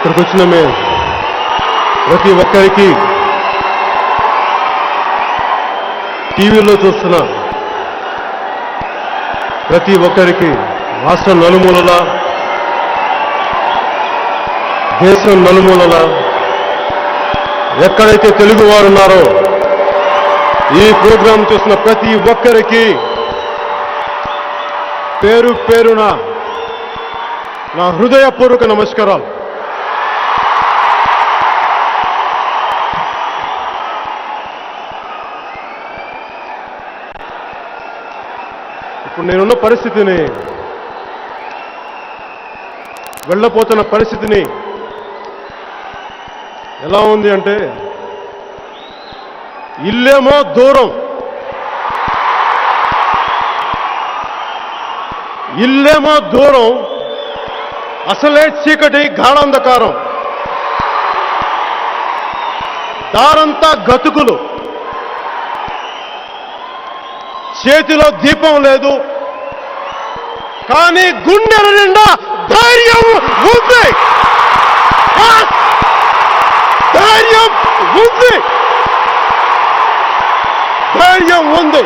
ఇక్కడికి వచ్చిన ప్రతి ఒక్కరికి, టీవీలో చూస్తున్న ప్రతి ఒక్కరికి, రాష్ట్రం నలుమూలల, దేశం నలుమూలల ఎక్కడైతే తెలుగు వారు ఉన్నారో ఈ ప్రోగ్రాం చూసిన ప్రతి ఒక్కరికి పేరు పేరున నా హృదయపూర్వక నమస్కారాలు. ఇప్పుడు నేనున్న పరిస్థితిని, వెళ్ళపోతున్న పరిస్థితిని ఎలా ఉంది అంటే, ఇల్లేమో దూరం, ఇల్లేమో దూరం, అసలే చీకటి గాఢాంధకారం, దారంతా గతుకులు, చేతిలో దీపం లేదు, కానీ గుండెల నిండా ధైర్యం ఉంది. ధైర్యం ఉంది, ధైర్యం ఉంది.